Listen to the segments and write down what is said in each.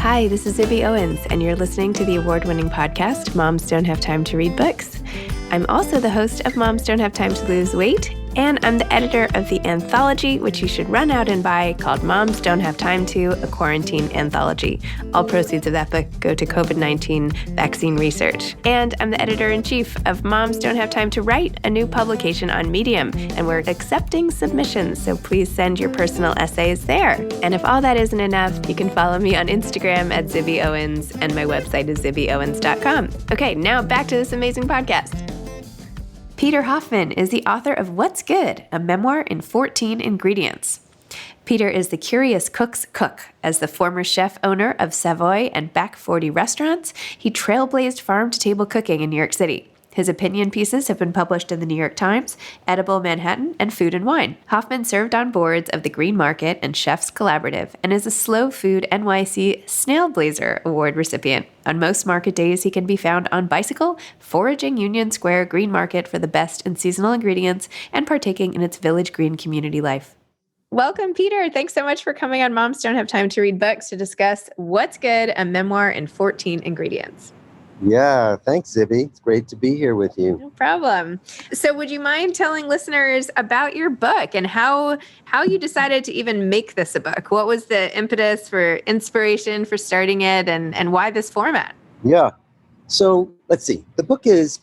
Hi, this is Zibby Owens, and you're listening to the award-winning podcast, Moms Don't Have Time to Read Books. I'm also the host of Moms Don't Have Time to Lose Weight, and I'm the editor of the anthology, which you should run out and buy, called Moms Don't Have Time to, a Quarantine Anthology. All proceeds of that book go to COVID-19 vaccine research. And I'm the editor-in-chief of Moms Don't Have Time to Write, a new publication on Medium, and we're accepting submissions, so please send your personal essays there. And if all that isn't enough, you can follow me on Instagram at Zibby Owens, and my website is zibbyowens.com. Okay, now back to this amazing podcast. Peter Hoffman is the author of What's Good, a memoir in 14 ingredients. Peter is the curious cook's cook. As the former chef owner of Savoy and Back 40 restaurants, he trailblazed farm-to-table cooking in New York City. His opinion pieces have been published in the New York Times, Edible Manhattan, and Food and Wine. Hoffman served on boards of the Green Market and Chefs Collaborative and is a Slow Food NYC Snail Blazer Award recipient. On most market days, he can be found on bicycle, foraging Union Square Green Market for the best in seasonal ingredients, and partaking in its Village Green community life. Welcome, Peter. Thanks so much for coming on Moms Don't Have Time to Read Books to discuss What's Good, a memoir in 14 ingredients. Yeah, thanks, Zibby. It's great to be here with you. No problem. So would you mind telling listeners about your book and how you decided to even make this a book? What was the impetus for inspiration for starting it and why this format? Yeah. So let's see. The book is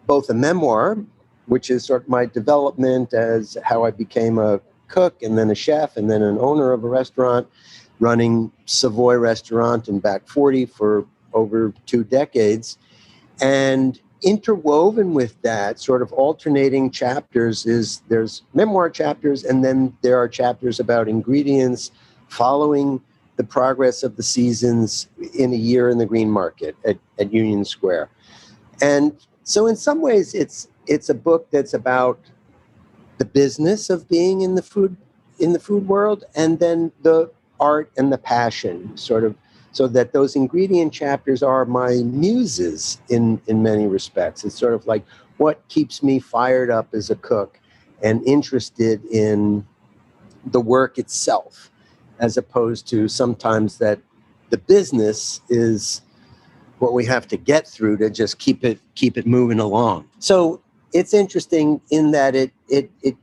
both a memoir, which is sort of my development as how I became a cook and then a chef and then an owner of a restaurant, running Savoy restaurant and Back 40 for over 2 decades. And interwoven with that, sort of alternating chapters, is there's memoir chapters, and then there are chapters about ingredients following the progress of the seasons in a year in the Green Market at Union Square. And so in some ways it's a book that's about the business of being in the food world, and then the art and the passion, sort of, so that those ingredient chapters are my muses in many respects. It's sort of like what keeps me fired up as a cook and interested in the work itself, as opposed to sometimes that the business is what we have to get through to just keep it moving along. So it's interesting in that it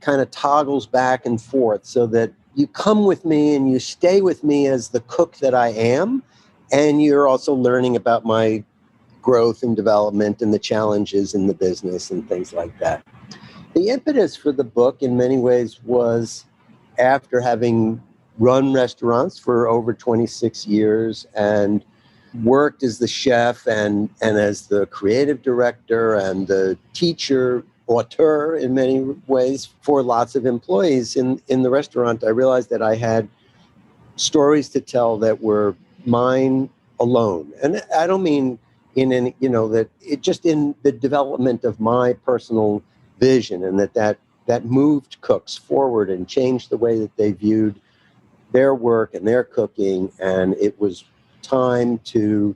kind of toggles back and forth, so that you come with me and you stay with me as the cook that I am. And you're also learning about my growth and development and the challenges in the business and things like that. The impetus for the book in many ways was after having run restaurants for over 26 years and worked as the chef and as the creative director and the teacher, auteur in many ways for lots of employees in the restaurant. I realized that I had stories to tell that were mine alone. And I don't mean in any, that it just in the development of my personal vision, and that moved cooks forward and changed the way that they viewed their work and their cooking. And it was time to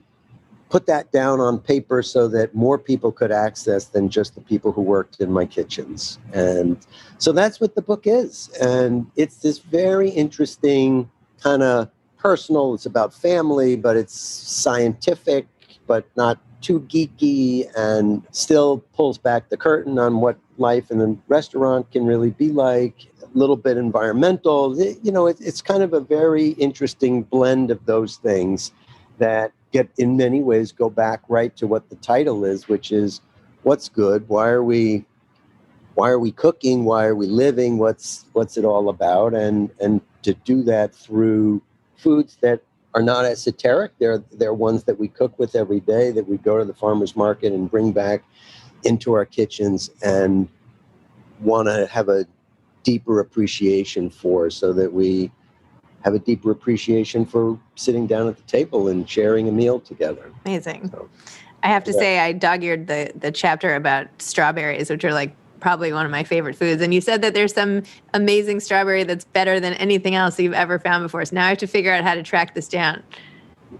put that down on paper so that more people could access than just the people who worked in my kitchens. And so that's what the book is. And it's this very interesting kind of personal. It's about family, but it's scientific, but not too geeky, and still pulls back the curtain on what life in a restaurant can really be like. A little bit environmental. It's kind of a very interesting blend of those things that get, in many ways, go back right to what the title is, which is what's good. Why are we cooking? Why are we living? What's it all about? And to do that through foods that are not esoteric. They're ones that we cook with every day, that we go to the farmer's market and bring back into our kitchens and want to have a deeper appreciation for, so that we have a deeper appreciation for sitting down at the table and sharing a meal together. Amazing. So, I have to say, I dog-eared the chapter about strawberries, which are like probably one of my favorite foods. And you said that there's some amazing strawberry that's better than anything else you've ever found before. So now I have to figure out how to track this down.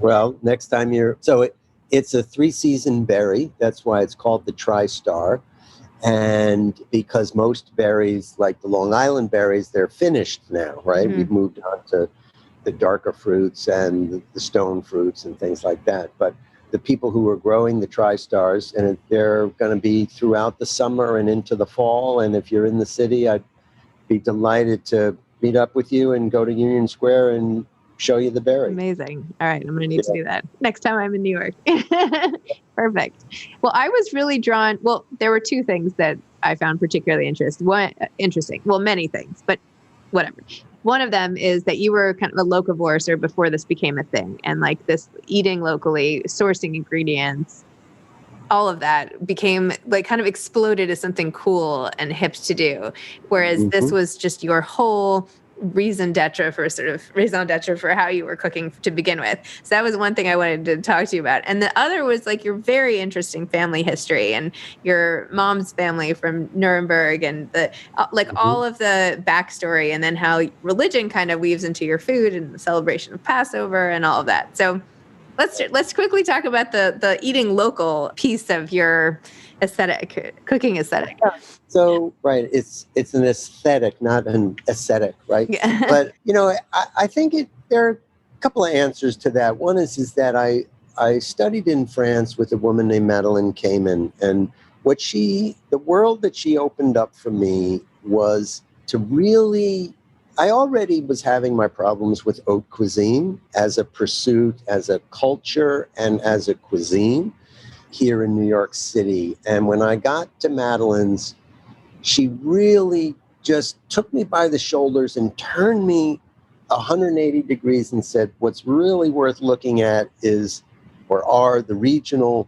Well, next time it's a 3-season berry. That's why it's called the Tri-Star. And because most berries, like the Long Island berries, they're finished now, right? We've moved on to the darker fruits and the stone fruits and things like that. But the people who are growing the TriStars, and they're going to be throughout the summer and into the fall. And if you're in the city, I'd be delighted to meet up with you and go to Union Square and show you the berry. Amazing. All right. I'm going to need to do that next time I'm in New York. Perfect. Well, I was really drawn. Well, there were two things that I found particularly interesting. Well, many things, but whatever. One of them is that you were kind of a locavore before this became a thing, and like this eating locally, sourcing ingredients, all of that became like kind of exploded as something cool and hip to do. Whereas this was just your whole raison d'etre for how you were cooking to begin with. So that was one thing I wanted to talk to you about. And the other was like your very interesting family history and your mom's family from Nuremberg and the all of the backstory, and then how religion kind of weaves into your food and the celebration of Passover and all of that. So let's quickly talk about the eating local piece of your cooking aesthetic. So, right, it's an aesthetic, not an ascetic, right? Yeah. But, I think there are a couple of answers to that. One is that I studied in France with a woman named Madeleine Cayman, and the world that she opened up for me was to really, I already was having my problems with haute cuisine as a pursuit, as a culture, and as a cuisine here in New York City. And when I got to Madeleine's, she really just took me by the shoulders and turned me 180 degrees and said, what's really worth looking at are the regional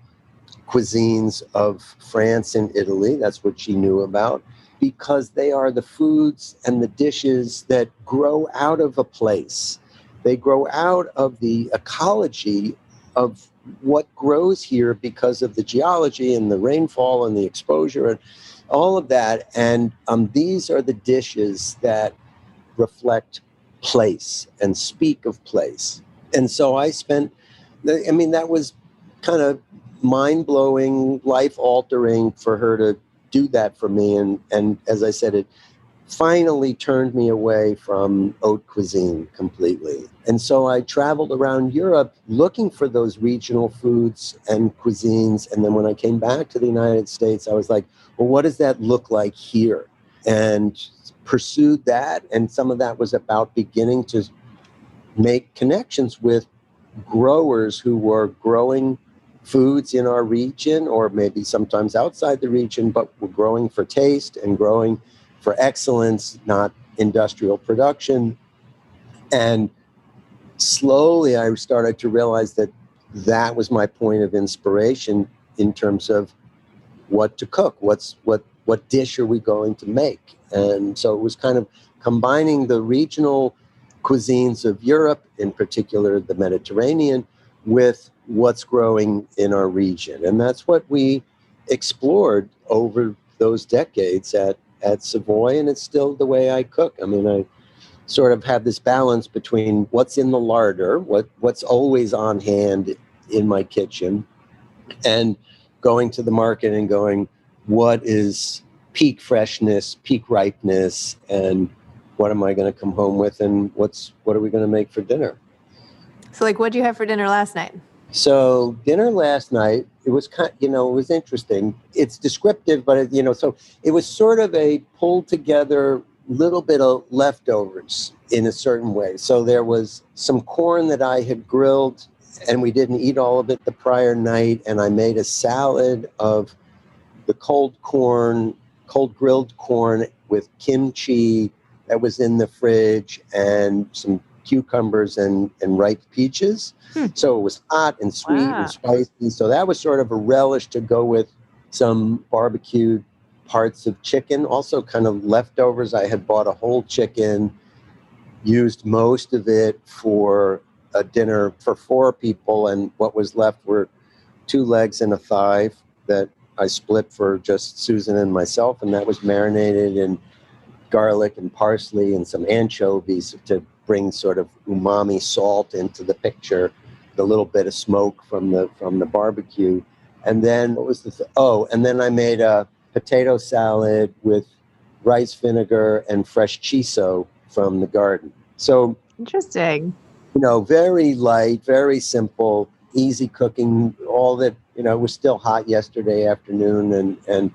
cuisines of France and Italy. That's what she knew about, because they are the foods and the dishes that grow out of a place. They grow out of the ecology of what grows here because of the geology and the rainfall and the exposure and all of that. And these are the dishes that reflect place and speak of place. And so that was kind of mind-blowing, life-altering for her to do that for me. And as I said, it finally turned me away from haute cuisine completely. And so I traveled around Europe looking for those regional foods and cuisines. And then when I came back to the United States, I was like, well, what does that look like here? And pursued that. And some of that was about beginning to make connections with growers who were growing foods in our region, or maybe sometimes outside the region, but were growing for taste and growing for excellence, not industrial production. And slowly I started to realize that was my point of inspiration in terms of what to cook, what dish are we going to make. And so it was kind of combining the regional cuisines of Europe, in particular the Mediterranean, with what's growing in our region. And that's what we explored over those decades at Savoy, and it's still the way I cook. I mean, I sort of have this balance between what's in the larder, what's always on hand in my kitchen, and going to the market and going, what is peak freshness, peak ripeness, and what am I going to come home with, and what are we going to make for dinner? So, what did you have for dinner last night? So dinner last night, it was it was interesting. It's descriptive, but so it was sort of a pulled together little bit of leftovers in a certain way. So there was some corn that I had grilled, and we didn't eat all of it the prior night. And I made a salad of the cold grilled corn with kimchi that was in the fridge, and some cucumbers and ripe peaches. So it was hot and sweet and spicy. So that was sort of a relish to go with some barbecued parts of chicken. Also kind of leftovers. I had bought a whole chicken, used most of it for a dinner for 4 people. And what was left were 2 legs and a thigh that I split for just Susan and myself. And that was marinated in garlic and parsley and some anchovies to bring sort of umami salt into the picture, the little bit of smoke from the barbecue. And then and then I made a potato salad with rice vinegar and fresh chiso from the garden. So interesting. very light, very simple, easy cooking. All that, it was still hot yesterday afternoon, and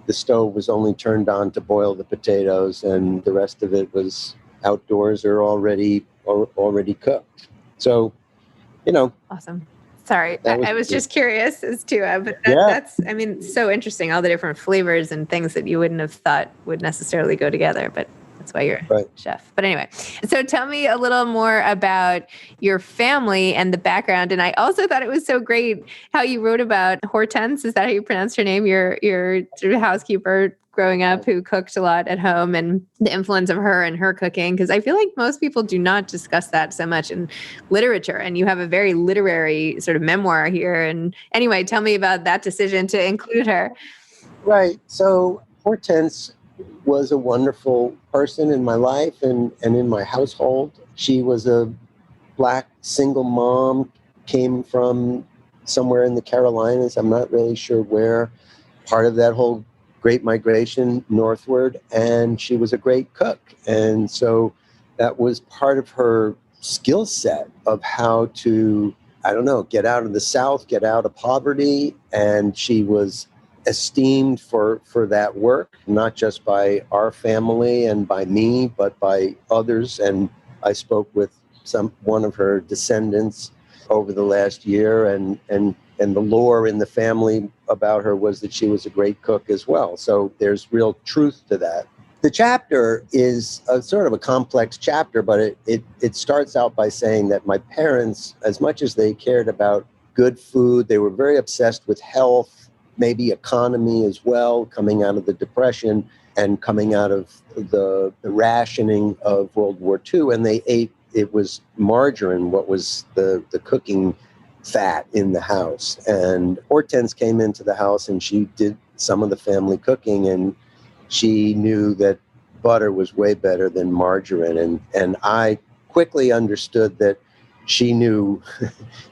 the stove was only turned on to boil the potatoes, and the rest of it was outdoors or already cooked. So, Awesome. Sorry, that was I was just curious as to, but yeah, that's, I mean, so interesting, all the different flavors and things that you wouldn't have thought would necessarily go together, but that's why you're a right. chef. But anyway, so tell me a little more about your family and the background. And I also thought it was so great how you wrote about Hortense. Is that how you pronounce her name? Your sort of housekeeper growing up who cooked a lot at home, and the influence of her and her cooking. Because I feel like most people do not discuss that so much in literature. And you have a very literary sort of memoir here. And anyway, tell me about that decision to include her. Right. So Hortense was a wonderful person in my life and in my household. She was a Black single mom, came from somewhere in the Carolinas. I'm not really sure where, part of that whole great migration northward. And she was a great cook. And so that was part of her skill set of how to, I don't know, get out of the South, get out of poverty. And she was esteemed for that work, not just by our family and by me, but by others. And I spoke with one of her descendants over the last year, and the lore in the family about her was that she was a great cook as well. So there's real truth to that. The chapter is a sort of a complex chapter, but it starts out by saying that my parents, as much as they cared about good food, they were very obsessed with health, maybe economy as well, coming out of the Depression and coming out of the rationing of World War II. And they ate, it was margarine, what was the cooking fat in the house. And Hortense came into the house and she did some of the family cooking, and she knew that butter was way better than margarine. And I quickly understood that she knew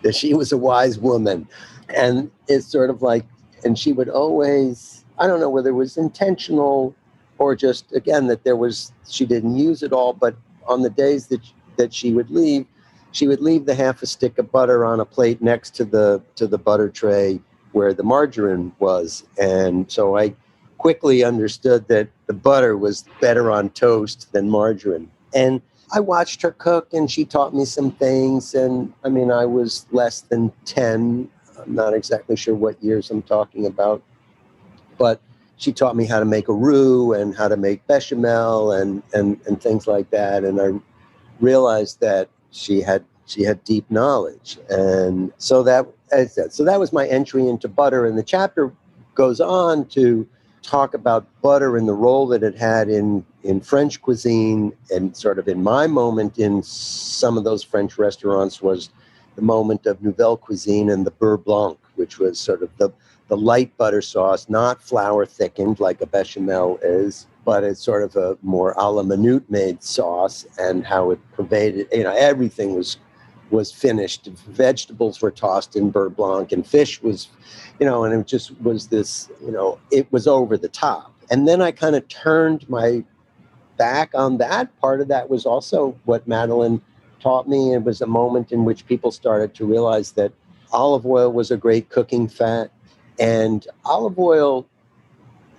that she was a wise woman. And it's sort of like, and she would always, I don't know whether it was intentional or just, again, that she didn't use it all, but on the days that she would leave the half a stick of butter on a plate next to the butter tray where the margarine was. And so I quickly understood that the butter was better on toast than margarine. And I watched her cook, and she taught me some things. And I mean, I was less than 10. I'm not exactly sure what years I'm talking about, but she taught me how to make a roux and how to make bechamel and things like that. And I realized that she had deep knowledge. And so that was my entry into butter. And the chapter goes on to talk about butter and the role that it had in French cuisine. And sort of in my moment in some of those French restaurants was the moment of Nouvelle Cuisine and the beurre blanc, which was sort of the light butter sauce, not flour thickened like a bechamel is, but it's sort of a more a la minute made sauce, and how it pervaded, everything was finished. Vegetables were tossed in beurre blanc, and fish was, and it just was this, it was over the top. And then I kind of turned my back on that. Part of that was also what Madeline taught me. It was a moment in which people started to realize that olive oil was a great cooking fat. And olive oil,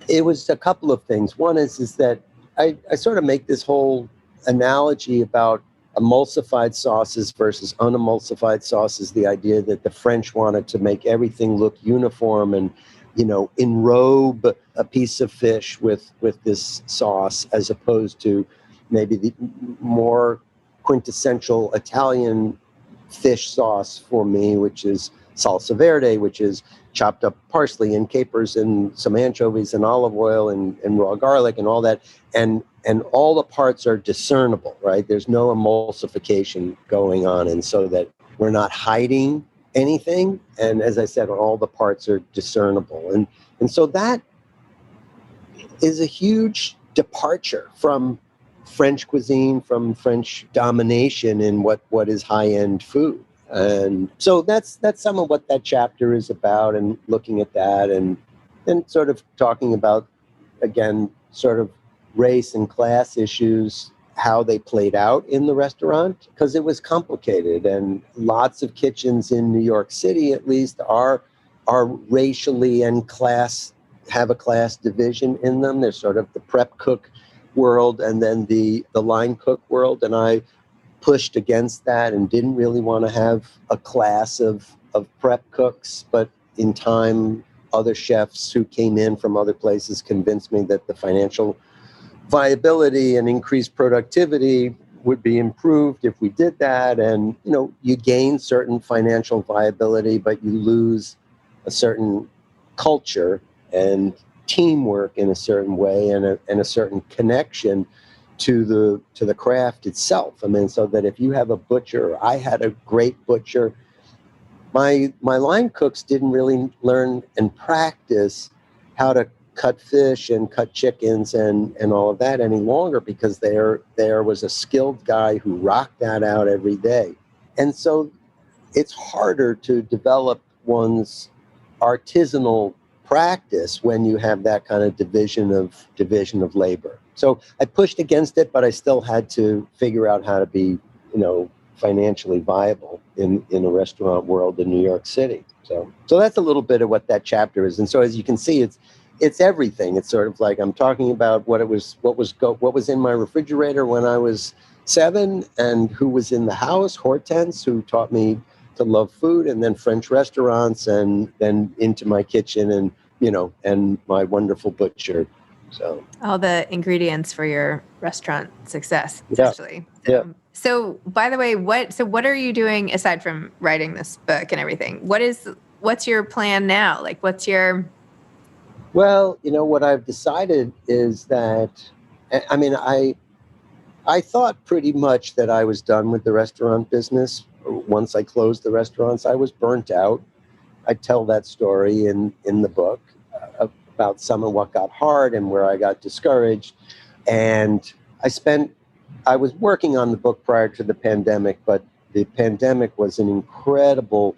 it was a couple of things. One is that I sort of make this whole analogy about emulsified sauces versus unemulsified sauces, the idea that the French wanted to make everything look uniform and, enrobe a piece of fish with this sauce, as opposed to maybe the more quintessential Italian fish sauce for me, which is salsa verde, which is chopped up parsley and capers and some anchovies and olive oil and raw garlic and all that. And all the parts are discernible, right? There's no emulsification going on. And so that we're not hiding anything. And as I said, all the parts are discernible. And so that is a huge departure from French cuisine, from French domination in what is high-end food. And so that's some of what that chapter is about, and looking at that and sort of talking about, again, sort of race and class issues how they played out in the restaurant, because it was complicated, and lots of kitchens in New York City, at least, are racially and have a class division in them. There's sort of the prep cook world and then the line cook world, and I pushed against that and didn't really want to have a class of prep cooks. But in time, other chefs who came in from other places convinced me that the financial viability and increased productivity would be improved if we did that. And, you gain certain financial viability, but you lose a certain culture and teamwork in a certain way, and a certain connection to the craft itself. I mean, so that if you have a butcher, I had a great butcher, my line cooks didn't really learn and practice how to cut fish and cut chickens and all of that any longer, because there was a skilled guy who rocked that out every day. And so it's harder to develop one's artisanal practice when you have that kind of division of labor. So I pushed against it, but I still had to figure out how to be, financially viable in a restaurant world in New York City. So that's a little bit of what that chapter is. And so as you can see, it's everything. It's sort of like I'm talking about what was in my refrigerator when I was 7, and who was in the house, Hortense, who taught me to love food, and then French restaurants, and then into my kitchen, and and my wonderful butcher. So all the ingredients for your restaurant success, yeah. essentially. Yeah. So by the way, what are you doing aside from writing this book and everything? What's your plan now? Like, Well, what I've decided is that, I mean, I thought pretty much that I was done with the restaurant business. Once I closed the restaurants, I was burnt out. I tell that story in the book, about some of what got hard and where I got discouraged. And I was working on the book prior to the pandemic, but the pandemic was an incredible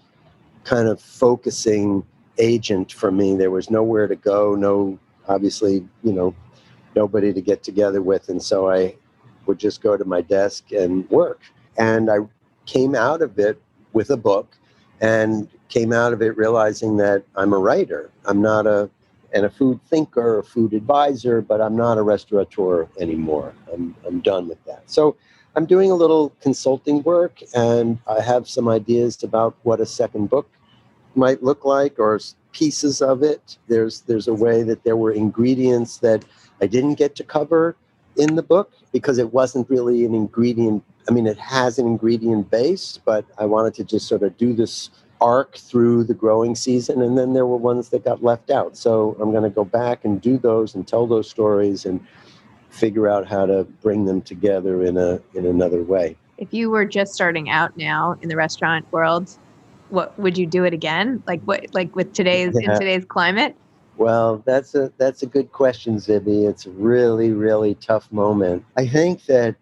kind of focusing agent for me. There was nowhere to go, obviously, nobody to get together with. And so I would just go to my desk and work. And I came out of it with a book, and came out of it realizing that I'm a writer. I'm not a food thinker or food advisor, but I'm not a restaurateur anymore. I'm done with that. So I'm doing a little consulting work, and I have some ideas about what a second book might look like, or pieces of it. There's a way that there were ingredients that I didn't get to cover in the book because it wasn't really an ingredient. I mean, it has an ingredient base, but I wanted to just sort of do this arc through the growing season, and then there were ones that got left out. So I'm going to go back and do those and tell those stories and figure out how to bring them together in another way. If you were just starting out now in the restaurant world, what would you do it again? Like with today's climate? Well, that's a good question, Zibby. It's a really, really tough moment. I think that,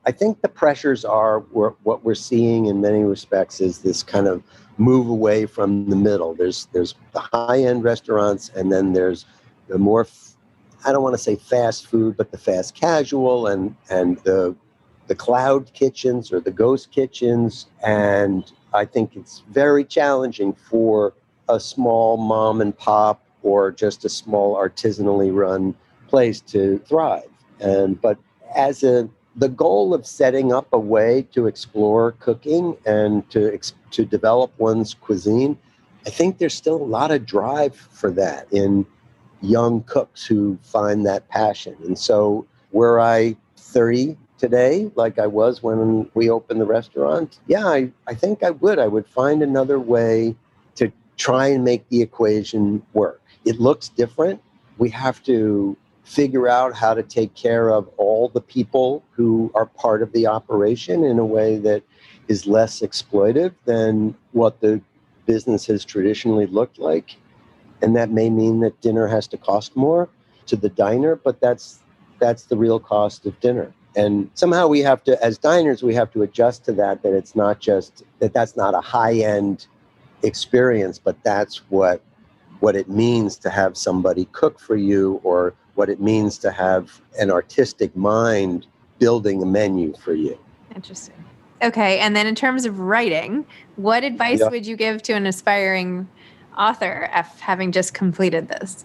I think the pressures are what we're seeing in many respects is this kind of move away from the middle. There's the high-end restaurants, and then there's the more, I don't want to say fast food, but the fast casual and the cloud kitchens or the ghost kitchens. And I think it's very challenging for a small mom and pop or just a small artisanally run place to thrive. But as the goal of setting up a way to explore cooking and to develop one's cuisine, I think there's still a lot of drive for that in young cooks who find that passion. And so were I 30 today, like I was when we opened the restaurant, yeah, I think I would find another way to try and make the equation work. It looks different. We have to figure out how to take care of all the people who are part of the operation in a way that is less exploitive than what the business has traditionally looked like. And that may mean that dinner has to cost more to the diner, but that's the real cost of dinner. And somehow we have to, as diners, we have to adjust to that it's not just, that's not a high-end experience, but that's what it means to have somebody cook for you or what it means to have an artistic mind building a menu for you. Interesting. Okay. And then in terms of writing, what advice Yeah. would you give to an aspiring author having just completed this?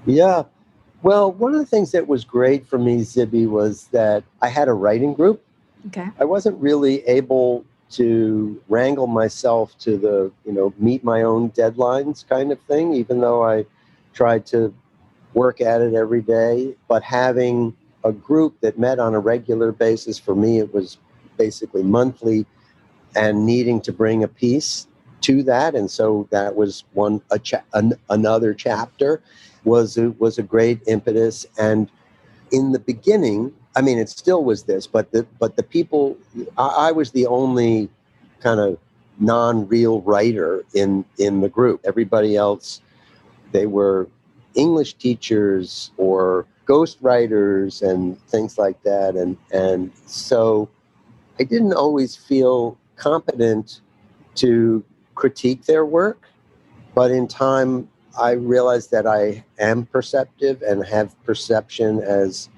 Yeah. Well, one of the things that was great for me, Zibby, was that I had a writing group. Okay. I wasn't really able to wrangle myself to the, meet my own deadlines kind of thing, even though I tried to work at it every day. But having a group that met on a regular basis, for me, it was basically monthly, and needing to bring a piece to that. And so that was another chapter was a great impetus. And in the beginning, I mean, it still was this, but the people, I was the only kind of non-real writer in the group. Everybody else, they were English teachers or ghost writers and things like that. And so I didn't always feel competent to critique their work, but in time, I realized that I am perceptive and have perception as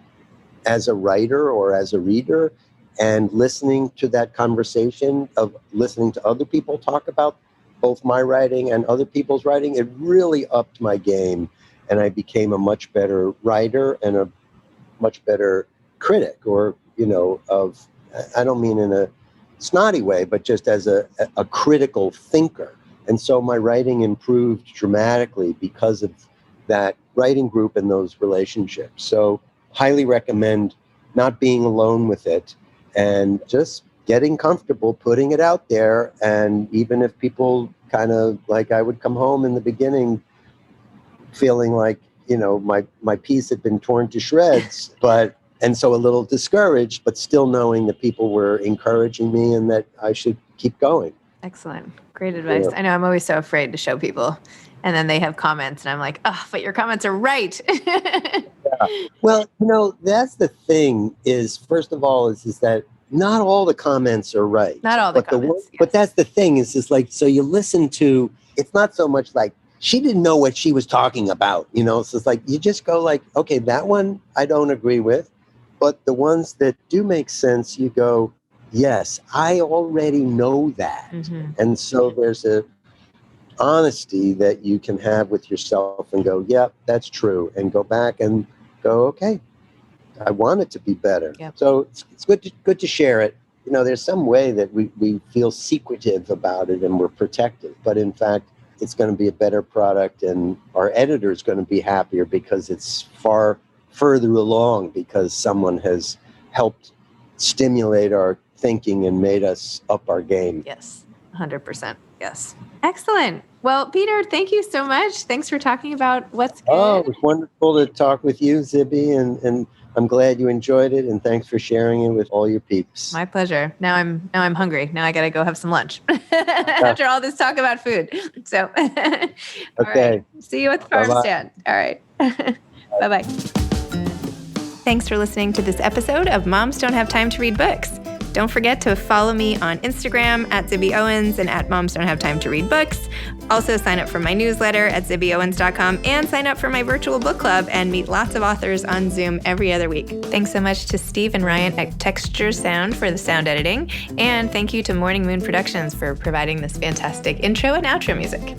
a writer or as a reader, and listening to that conversation of listening to other people talk about both my writing and other people's writing, it really upped my game, and I became a much better writer and a much better critic, or, I don't mean in a snotty way, but just as a critical thinker. And so my writing improved dramatically because of that writing group and those relationships. So highly recommend not being alone with it and just getting comfortable putting it out there. And even if people kind of, like, I would come home in the beginning feeling like, my piece had been torn to shreds, and so a little discouraged, but still knowing that people were encouraging me and that I should keep going. Excellent. Great advice. Yeah. I know I'm always so afraid to show people, and then they have comments and I'm like, oh, but your comments are right. Yeah. Well, that's the thing is, first of all, is that not all the comments are right. Not all the comments. Yes. But that's the thing is like, so you listen to, it's not so much like, she didn't know what she was talking about, So it's like, you just go like, okay, that one I don't agree with. But the ones that do make sense, you go, yes, I already know that. Mm-hmm. And so there's a honesty that you can have with yourself and go, yeah, that's true. And go back and go, okay, I want it to be better. Yep. So it's good to share it. There's some way that we feel secretive about it and we're protective. But in fact, it's going to be a better product, and our editor is going to be happier because it's far further along, because someone has helped stimulate our thinking and made us up our game. Yes, 100%. Yes. Excellent. Well, Peter, thank you so much. Thanks for talking about what's good. Oh, it was wonderful to talk with you, Zibby, and I'm glad you enjoyed it, and thanks for sharing it with all your peeps. My pleasure. Now I'm hungry. Now I got to go have some lunch after all this talk about food. So, okay. All right. See you at the farm Bye-bye. stand. All right. Bye-bye. Thanks for listening to this episode of Moms Don't Have Time to Read Books. Don't forget to follow me on Instagram at Zibby Owens and at Moms Don't Have Time to Read Books. Also sign up for my newsletter at zibbyowens.com and sign up for my virtual book club and meet lots of authors on Zoom every other week. Thanks so much to Steve and Ryan at Texture Sound for the sound editing. And thank you to Morning Moon Productions for providing this fantastic intro and outro music.